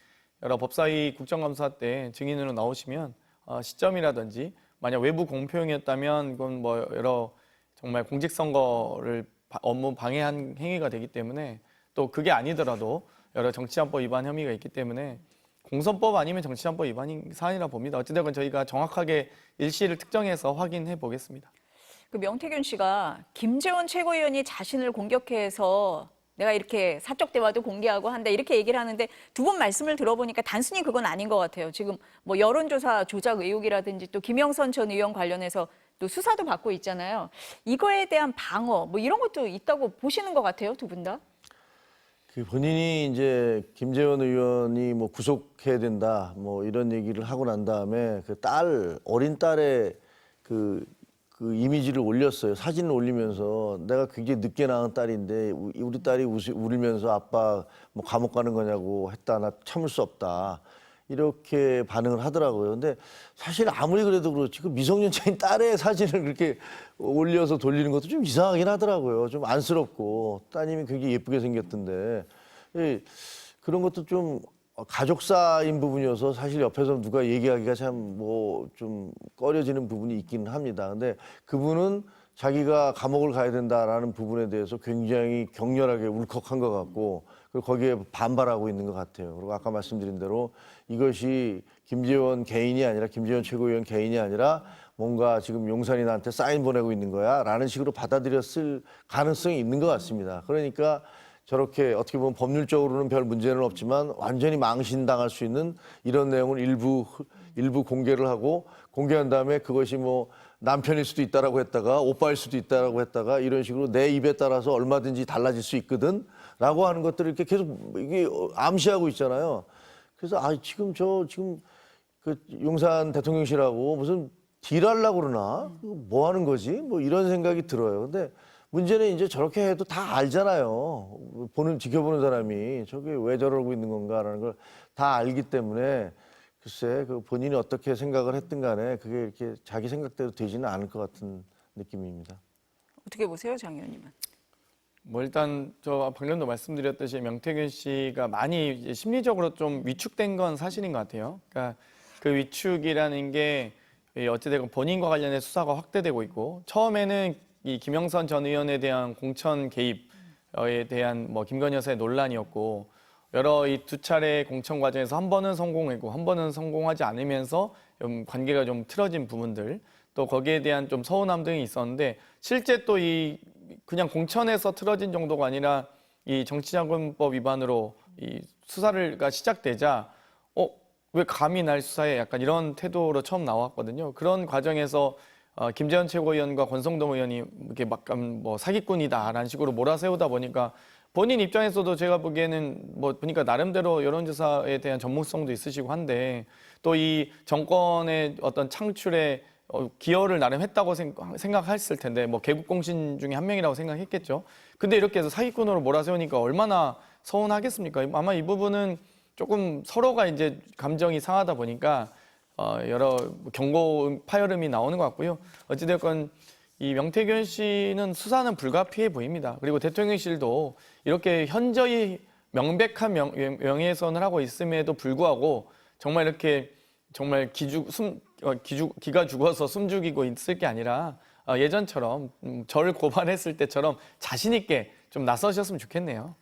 여러 법사위 국정감사 때 증인으로 나오시면 시점이라든지 만약 외부 공표용이었다면 이건 뭐 여러 정말 공직선거를 업무 방해한 행위가 되기 때문에 또 그게 아니더라도 여러 정치자금법 위반 혐의가 있기 때문에 공선법 아니면 정치자금법 위반 사안이라 봅니다. 어찌됐건 저희가 정확하게 일시를 특정해서 확인해 보겠습니다. 그 명태균 씨가 김재원 최고위원이 자신을 공격해서 내가 이렇게 사적 대화도 공개하고 한다 이렇게 얘기를 하는데 두 번 말씀을 들어보니까 단순히 그건 아닌 것 같아요. 지금 뭐 여론조사 조작 의혹이라든지 또 김영선 전 의원 관련해서 또 수사도 받고 있잖아요. 이거에 대한 방어 뭐 이런 것도 있다고 보시는 것 같아요, 두 분 다. 그 본인이 이제 김재원 의원이 뭐 구속해야 된다 뭐 이런 얘기를 하고 난 다음에 그 어린 딸의 그 이미지를 올렸어요. 사진을 올리면서 내가 굉장히 늦게 낳은 딸인데 우리 딸이 울면서 아빠 뭐 감옥 가는 거냐고 했다. 나 참을 수 없다. 이렇게 반응을 하더라고요. 근데 사실 아무리 그래도 그렇지 그 미성년자인 딸의 사진을 그렇게 올려서 돌리는 것도 좀 이상하긴 하더라고요. 좀 안쓰럽고 따님이 굉장히 예쁘게 생겼던데 그런 것도 좀 가족사인 부분이어서 사실 옆에서 누가 얘기하기가 참 뭐 좀 꺼려지는 부분이 있기는 합니다. 근데 그분은 자기가 감옥을 가야 된다라는 부분에 대해서 굉장히 격렬하게 울컥한 것 같고 그리고 거기에 반발하고 있는 것 같아요. 그리고 아까 말씀드린 대로 이것이 김재원 개인이 아니라 김재원 최고위원 개인이 아니라 뭔가 지금 용산이 나한테 사인 보내고 있는 거야 라는 식으로 받아들였을 가능성이 있는 것 같습니다. 그러니까 저렇게 어떻게 보면 법률적으로는 별 문제는 없지만 완전히 망신당할 수 있는 이런 내용을 일부 공개를 하고 공개한 다음에 그것이 뭐 남편일 수도 있다라고 했다가 오빠일 수도 있다라고 했다가 이런 식으로 내 입에 따라서 얼마든지 달라질 수 있거든라고 하는 것들을 이렇게 계속 이게 암시하고 있잖아요. 그래서 지금 그 용산 대통령실하고 무슨 딜하려고 그러나 뭐 하는 거지? 뭐 이런 생각이 들어요. 근데 문제는 이제 저렇게 해도 다 알잖아요. 지켜보는 사람이 저게 왜 저러고 있는 건가라는 걸 다 알기 때문에 글쎄 그 본인이 어떻게 생각을 했든 간에 그게 이렇게 자기 생각대로 되지는 않을 것 같은 느낌입니다. 어떻게 보세요, 장 의원님은? 뭐 일단 저 방금도 말씀드렸듯이 명태균 씨가 많이 이제 심리적으로 좀 위축된 건 사실인 것 같아요. 그러니까 그 위축이라는 게 어찌됐건 본인과 관련해 수사가 확대되고 있고 처음에는 이 김영선 전 의원에 대한 공천 개입에 대한 뭐 김건희 여사의 논란이었고 여러 이 두 차례 공천 과정에서 한 번은 성공했고 한 번은 성공하지 않으면서 관계가 좀 틀어진 부분들 또 거기에 대한 좀 서운함 등이 있었는데 실제 또 이 그냥 공천에서 틀어진 정도가 아니라 이 정치자금법 위반으로 이 수사가 시작되자 왜 감히 날 수사해 약간 이런 태도로 처음 나왔거든요. 그런 과정에서 김재원 최고위원과 권성동 의원이 이렇게 막 뭐 사기꾼이다라는 식으로 몰아세우다 보니까 본인 입장에서도 제가 보기에는 뭐 보니까 나름대로 여론조사에 대한 전문성도 있으시고 한데 또 이 정권의 어떤 창출에 기여를 나름 했다고 생각했을 텐데 뭐 개국공신 중에 한 명이라고 생각했겠죠. 근데 이렇게 해서 사기꾼으로 몰아세우니까 얼마나 서운하겠습니까? 아마 이 부분은 조금 서로가 이제 감정이 상하다 보니까 여러 경고 파열음이 나오는 것 같고요. 어찌됐건 이 명태균 씨는 수사는 불가피해 보입니다. 그리고 대통령실도 이렇게 현저히 명백한 명예훼손을 하고 있음에도 불구하고 정말 이렇게 정말 기가 죽어서 숨 죽이고 있을 게 아니라 예전처럼 저를 고발했을 때처럼 자신 있게 좀 나서셨으면 좋겠네요.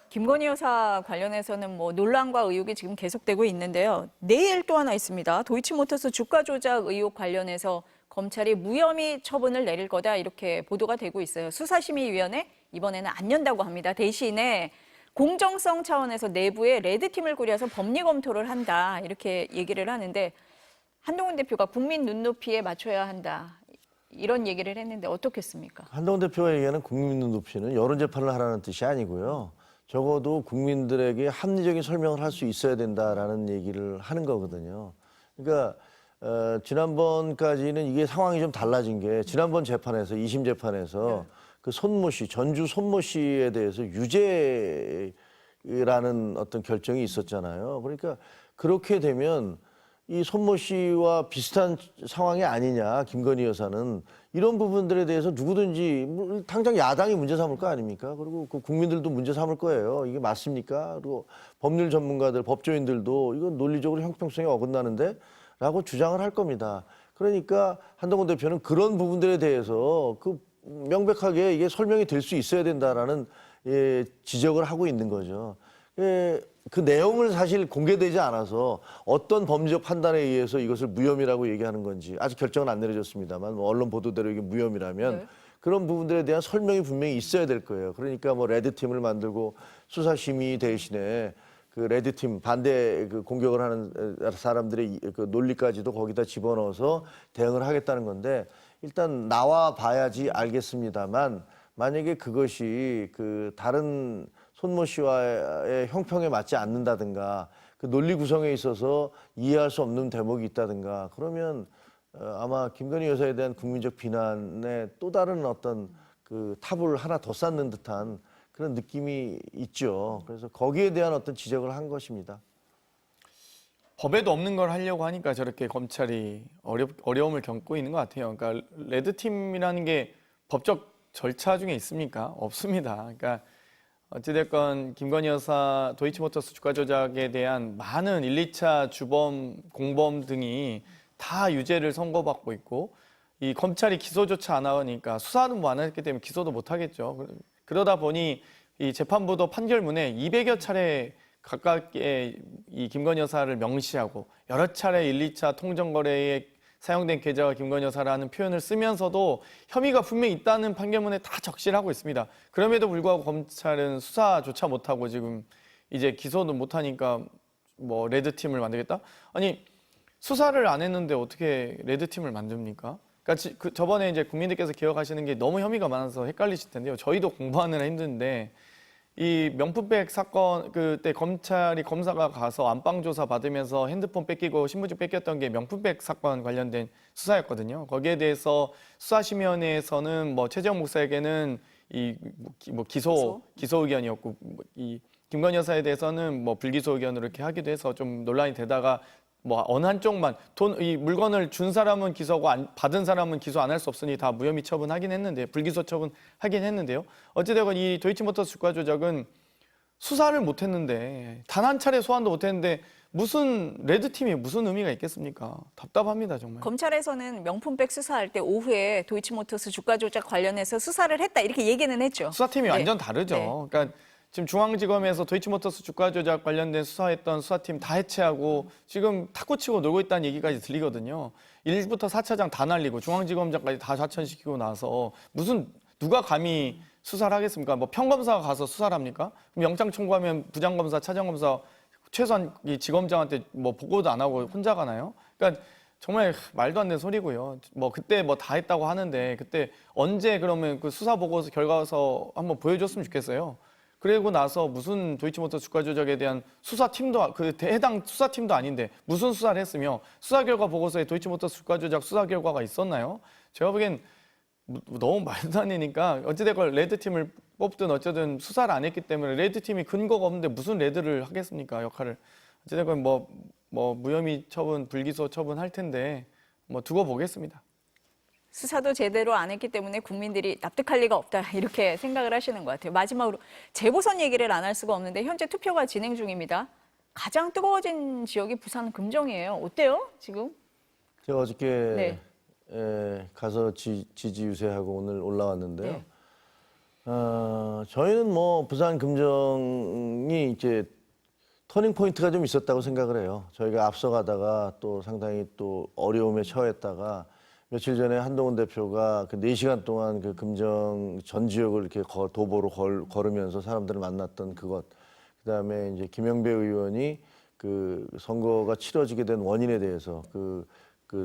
김건희 여사 관련해서는 뭐 논란과 의혹이 지금 계속되고 있는데요. 내일 또 하나 있습니다. 도이치모터스 주가 조작 의혹 관련해서 검찰이 무혐의 처분을 내릴 거다 이렇게 보도가 되고 있어요. 수사심의위원회 이번에는 안 연다고 합니다. 대신에 공정성 차원에서 내부에 레드팀을 꾸려서 법리 검토를 한다 이렇게 얘기를 하는데 한동훈 대표가 국민 눈높이에 맞춰야 한다 이런 얘기를 했는데 어떻겠습니까? 한동훈 대표가 얘기하는 국민 눈높이는 여론재판을 하라는 뜻이 아니고요. 적어도 국민들에게 합리적인 설명을 할 수 있어야 된다라는 얘기를 하는 거거든요. 그러니까 지난번까지는 이게 상황이 좀 달라진 게 지난번 재판에서 2심 재판에서 그 손모 씨, 전주 손모 씨에 대해서 유죄라는 어떤 결정이 있었잖아요. 그러니까 그렇게 되면 이 손모 씨와 비슷한 상황이 아니냐, 김건희 여사는 이런 부분들에 대해서 누구든지 당장 야당이 문제 삼을 거 아닙니까? 그리고 그 국민들도 문제 삼을 거예요. 이게 맞습니까? 그리고 법률 전문가들, 법조인들도 이건 논리적으로 형평성이 어긋나는데 라고 주장을 할 겁니다. 그러니까 한동훈 대표는 그런 부분들에 대해서 그 명백하게 이게 설명이 될 수 있어야 된다라는 지적을 하고 있는 거죠. 그 내용을 사실 공개되지 않아서 어떤 법리적 판단에 의해서 이것을 무혐의라고 얘기하는 건지 아직 결정은 안 내려졌습니다만 뭐 언론 보도대로 이게 무혐의라면 그런 부분들에 대한 설명이 분명히 있어야 될 거예요. 그러니까 뭐 레드팀을 만들고 수사심의 대신에 그 레드팀 반대 그 공격을 하는 사람들의 그 논리까지도 거기다 집어넣어서 대응을 하겠다는 건데 일단 나와 봐야지 알겠습니다만 만약에 그것이 그 다른 손모 씨와의 형평에 맞지 않는다든가 그 논리 구성에 있어서 이해할 수 없는 대목이 있다든가 그러면 아마 김건희 여사에 대한 국민적 비난에 또 다른 어떤 그 탑을 하나 더 쌓는 듯한 그런 느낌이 있죠. 그래서 거기에 대한 어떤 지적을 한 것입니다. 법에도 없는 걸 하려고 하니까 저렇게 검찰이 어려움을 겪고 있는 것 같아요. 그러니까 레드팀이라는 게 법적 절차 중에 있습니까? 없습니다. 그러니까 어찌됐건 김건희 여사 도이치모터스 주가 조작에 대한 많은 1, 2차 주범, 공범 등이 다 유죄를 선고받고 있고 이 검찰이 기소조차 안 하니까 수사는 뭐 안 했기 때문에 기소도 못 하겠죠. 그러다 보니 이 재판부도 판결문에 200여 차례 가깝게 이 김건희 여사를 명시하고 여러 차례 1, 2차 통정거래에 사용된 계좌가 김건희 여사라는 표현을 쓰면서도 혐의가 분명히 있다는 판결문에 다 적시를 하고 있습니다. 그럼에도 불구하고 검찰은 수사조차 못하고 지금 이제 기소도 못하니까 뭐 레드팀을 만들겠다? 아니 수사를 안 했는데 어떻게 레드팀을 만듭니까? 그러니까 저번에 이제 국민들께서 기억하시는 게 너무 혐의가 많아서 헷갈리실 텐데요. 저희도 공부하느라 힘든데 이 명품백 사건 그때 검사가 가서 안방 조사 받으면서 핸드폰 뺏기고 신분증 뺏겼던 게 명품백 사건 관련된 수사였거든요. 거기에 대해서 수사심의위원회에서는 뭐 최재형 목사에게는 기소 의견이었고 이 김건희 여사에 대해서는 뭐 불기소 의견으로 이렇게 하기도 해서 좀 논란이 되다가 뭐 어느 한쪽만 이 물건을 준 사람은 기소하고 받은 사람은 기소 안 할 수 없으니 다 무혐의 처분하긴 했는데 불기소 처분하긴 했는데요. 어찌되건 이 도이치모터스 주가 조작은 수사를 못했는데 단 한 차례 소환도 못했는데 무슨 레드팀이 무슨 의미가 있겠습니까? 답답합니다 정말. 검찰에서는 명품백 수사할 때 오후에 도이치모터스 주가 조작 관련해서 수사를 했다 이렇게 얘기는 했죠. 수사팀이 네. 완전 다르죠. 네. 그러니까 지금 중앙지검에서 도이치모터스 주가 조작 관련된 수사했던 수사팀 다 해체하고 지금 탁구치고 놀고 있다는 얘기까지 들리거든요. 1부터 4차장 다 날리고 중앙지검장까지 다 좌천시키고 나서 무슨 누가 감히 수사를 하겠습니까? 뭐 평검사가 가서 수사를 합니까? 그럼 영장 청구하면 부장검사, 차장검사 최소한 이 지검장한테 뭐 보고도 안 하고 혼자 가나요? 그러니까 정말 말도 안 되는 소리고요. 뭐 그때 뭐 다 했다고 하는데 그때 언제 그러면 그 수사 보고서 결과서 한번 보여줬으면 좋겠어요. 그리고 나서 무슨 도이치모터스 주가 조작에 대한 수사팀도 해당 수사팀도 아닌데 무슨 수사를 했으며 수사 결과 보고서에 도이치모터스 주가 조작 수사 결과가 있었나요? 제가 보기엔 너무 말도 안 되니까 어찌됐건 레드팀을 뽑든 어쩌든 수사를 안 했기 때문에 레드팀이 근거가 없는데 무슨 레드를 하겠습니까 역할을. 어찌됐건 뭐 무혐의 처분, 불기소 처분 할 텐데 뭐 두고 보겠습니다. 수사도 제대로 안 했기 때문에 국민들이 납득할 리가 없다 이렇게 생각을 하시는 것 같아요. 마지막으로 재보선 얘기를 안 할 수가 없는데 현재 투표가 진행 중입니다. 가장 뜨거워진 지역이 부산 금정이에요. 어때요, 지금? 제가 어저께 네. 가서 지지 유세하고 오늘 올라왔는데요. 네. 저희는 뭐 부산 금정이 이제 터닝 포인트가 좀 있었다고 생각을 해요. 저희가 앞서가다가 또 상당히 또 어려움에 처했다가 며칠 전에 한동훈 대표가 그 4시간 동안 그 금정 전 지역을 이렇게 도보로 걸으면서 사람들을 만났던 그것, 그다음에 이제 김영배 의원이 그 선거가 치러지게 된 원인에 대해서 그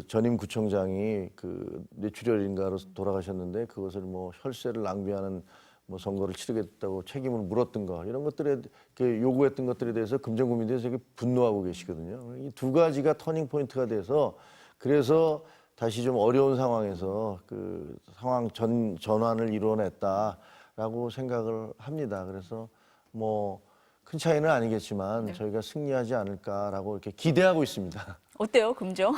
전임 구청장이 그 뇌출혈인가로 돌아가셨는데 그것을 뭐 혈세를 낭비하는 뭐 선거를 치르겠다고 책임을 물었던 거, 이런 것들에 요구했던 것들에 대해서 금정 국민들이 되게 분노하고 계시거든요. 이 두 가지가 터닝 포인트가 돼서 그래서 다시 좀 어려운 상황에서 그 상황 전환을 이루어냈다라고 생각을 합니다. 그래서 뭐 큰 차이는 아니겠지만 저희가 승리하지 않을까라고 이렇게 기대하고 있습니다. 어때요, 금정?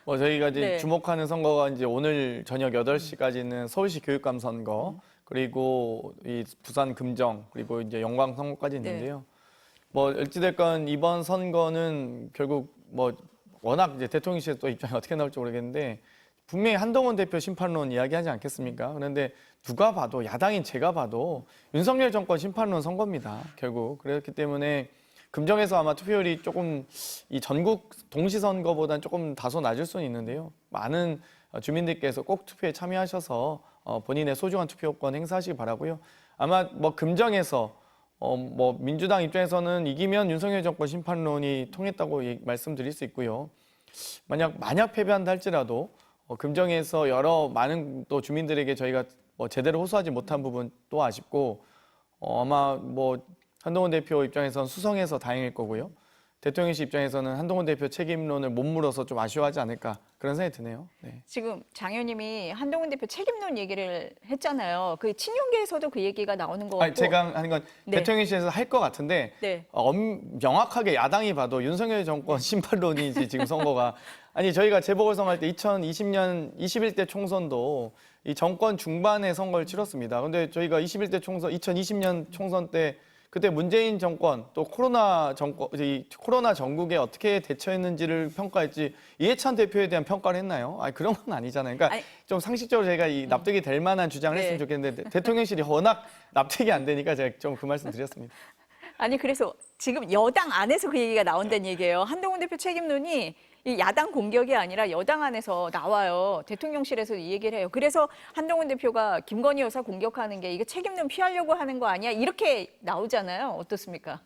뭐 저희가 이제 네. 주목하는 선거가 이제 오늘 저녁 8시까지는 서울시 교육감 선거, 그리고 이 부산 금정, 그리고 이제 영광 선거까지 있는데요. 뭐 어찌됐건 이번 선거는 결국 뭐 워낙 이제 대통령실의 또 입장이 어떻게 나올지 모르겠는데 분명히 한동훈 대표 심판론 이야기하지 않겠습니까? 그런데 누가 봐도, 야당인 제가 봐도 윤석열 정권 심판론 선거입니다, 결국. 그렇기 때문에 금정에서 아마 투표율이 조금 이 전국 동시 선거보다는 조금 다소 낮을 수는 있는데요. 많은 주민들께서 꼭 투표에 참여하셔서 본인의 소중한 투표권 행사하시기 바라고요. 아마 뭐 금정에서 뭐 민주당 입장에서는 이기면 윤석열 정권 심판론이 통했다고 말씀드릴 수 있고요. 만약 패배한다 할지라도 금정에서 많은 또 주민들에게 저희가 뭐 제대로 호소하지 못한 부분 또 아쉽고 아마 뭐 한동훈 대표 입장에서는 수성해서 다행일 거고요. 대통령실 입장에서는 한동훈 대표 책임론을 못 물어서 좀 아쉬워하지 않을까, 그런 생각이 드네요. 네. 지금 장 의원님이 한동훈 대표 책임론 얘기를 했잖아요. 그 친윤계에서도 그 얘기가 나오는 거 같고. 제가 하는 건 네. 대통령실에서 할 것 같은데 네. 명확하게 야당이 봐도 윤석열 정권 심판론이지 지금 선거가. 아니 저희가 재보궐선거 할 때 2020년 21대 총선도 이 정권 중반에 선거를 치렀습니다. 근데 저희가 21대 총선, 2020년 총선 때 그때 문재인 정권 또 코로나 전국에 어떻게 대처했는지를 평가했지 이해찬 대표에 대한 평가를 했나요? 그런 건 아니잖아요. 그러니까 좀 상식적으로 제가 이 납득이 될 만한 주장을 했으면 좋겠는데 대통령실이 워낙 납득이 안 되니까 제가 좀 그 말씀 드렸습니다. 아니 그래서 지금 여당 안에서 그 얘기가 나온다는 얘기예요. 한동훈 대표 책임론이 이 야당 공격이 아니라 여당 안에서 나와요. 대통령실에서 이 얘기를 해요. 그래서 한동훈 대표가 김건희 여사 공격하는 게 이게 책임론 피하려고 하는 거 아니야? 이렇게 나오잖아요. 어떻습니까?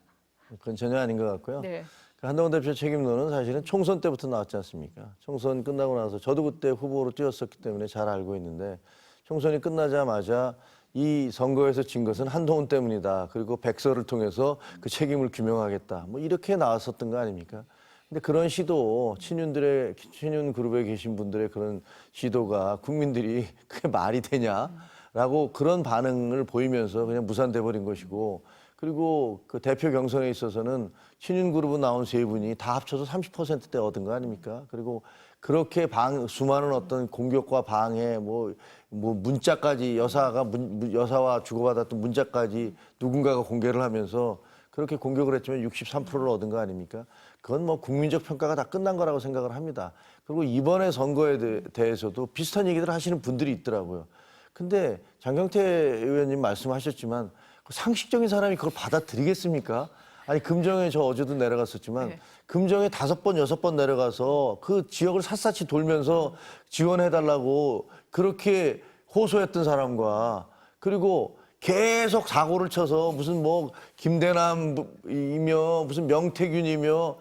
그건 전혀 아닌 것 같고요. 네. 한동훈 대표 책임론은 사실은 총선 때부터 나왔지 않습니까? 총선 끝나고 나서 저도 그때 후보로 뛰었었기 때문에 잘 알고 있는데 총선이 끝나자마자 이 선거에서 진 것은 한동훈 때문이다. 그리고 백서를 통해서 그 책임을 규명하겠다. 뭐 이렇게 나왔었던 거 아닙니까? 근데 그런 시도, 친윤 그룹에 계신 분들의 그런 시도가 국민들이 그게 말이 되냐라고 그런 반응을 보이면서 그냥 무산돼 버린 것이고, 그리고 그 대표 경선에 있어서는 친윤 그룹으로 나온 세 분이 다 합쳐서 30%대 얻은 거 아닙니까? 그리고 그렇게 수많은 어떤 공격과 방해, 뭐 문자까지 여사와 주고받았던 문자까지 누군가가 공개를 하면서 그렇게 공격을 했지만 63%를 얻은 거 아닙니까? 그건 뭐 국민적 평가가 다 끝난 거라고 생각을 합니다. 그리고 이번에 선거에 대해서도 비슷한 얘기들 하시는 분들이 있더라고요. 근데 장경태 의원님 말씀하셨지만 상식적인 사람이 그걸 받아들이겠습니까? 아니 금정에 저 어제도 내려갔었지만 네. 금정에 5번, 6번 내려가서 그 지역을 샅샅이 돌면서 지원해달라고 그렇게 호소했던 사람과 그리고 계속 사고를 쳐서 무슨 뭐 김대남이며 무슨 명태균이며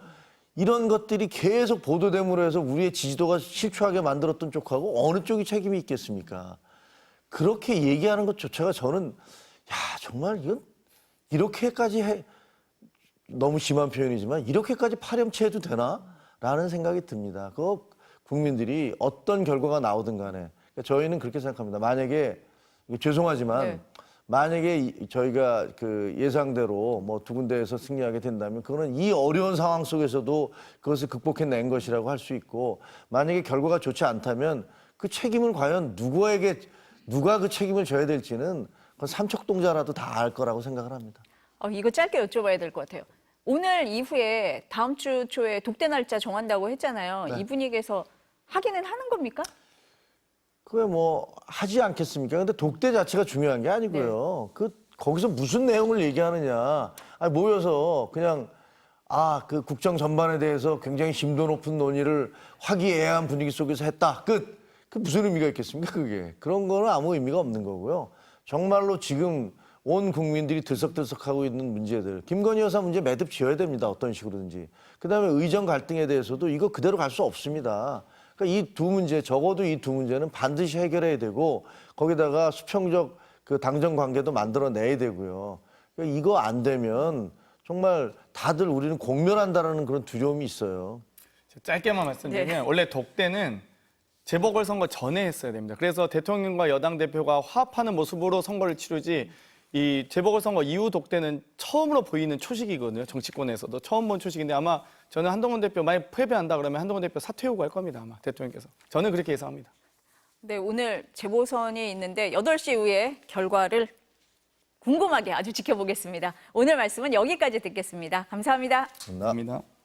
이런 것들이 계속 보도됨으로 해서 우리의 지지도가 실추하게 만들었던 쪽하고 어느 쪽이 책임이 있겠습니까? 그렇게 얘기하는 것조차가 저는 정말 이건 이렇게까지 너무 심한 표현이지만 이렇게까지 파렴치해도 되나? 라는 생각이 듭니다. 그 국민들이 어떤 결과가 나오든 간에 그러니까 저희는 그렇게 생각합니다. 만약에 죄송하지만 네. 만약에 저희가 그 예상대로 뭐 두 군데에서 승리하게 된다면 그거는 이 어려운 상황 속에서도 그것을 극복해낸 것이라고 할 수 있고, 만약에 결과가 좋지 않다면 그 책임을 과연 누가 그 책임을 져야 될지는 그건 삼척동자라도 다 알 거라고 생각을 합니다. 이거 짧게 여쭤봐야 될 것 같아요. 오늘 이후에 다음 주 초에 독대 날짜 정한다고 했잖아요. 네. 이 분위기에서 하기는 하는 겁니까? 그게 뭐 하지 않겠습니까? 근데 독대 자체가 중요한 게 아니고요. 거기서 무슨 내용을 얘기하느냐. 아니, 모여서 그냥 그 국정 전반에 대해서 굉장히 심도 높은 논의를 화기애애한 분위기 속에서 했다. 끝. 그 무슨 의미가 있겠습니까, 그게? 그런 거는 아무 의미가 없는 거고요. 정말로 지금 온 국민들이 들썩들썩하고 있는 문제들. 김건희 여사 문제 매듭 지어야 됩니다. 어떤 식으로든지. 그다음에 의정 갈등에 대해서도 이거 그대로 갈 수 없습니다. 그러니까 이 두 문제, 적어도 이 두 문제는 반드시 해결해야 되고 거기다가 수평적 그 당정 관계도 만들어내야 되고요. 그러니까 이거 안 되면 정말 다들 우리는 공멸한다라는 그런 두려움이 있어요. 짧게만 말씀드리면 네. 원래 독대는 재보궐선거 전에 했어야 됩니다. 그래서 대통령과 여당 대표가 화합하는 모습으로 선거를 치르지 이 재보궐선거 이후 독대는 처음으로 보이는 초식이거든요. 정치권에서도 처음 본 초식인데 아마 저는 한동훈 대표 만약 패배한다 그러면 한동훈 대표 사퇴하고 할 겁니다. 아마 대통령께서. 저는 그렇게 예상합니다. 네, 오늘 재보선이 있는데 8시 이후에 결과를 궁금하게 아주 지켜보겠습니다. 오늘 말씀은 여기까지 듣겠습니다. 감사합니다. 감사합니다.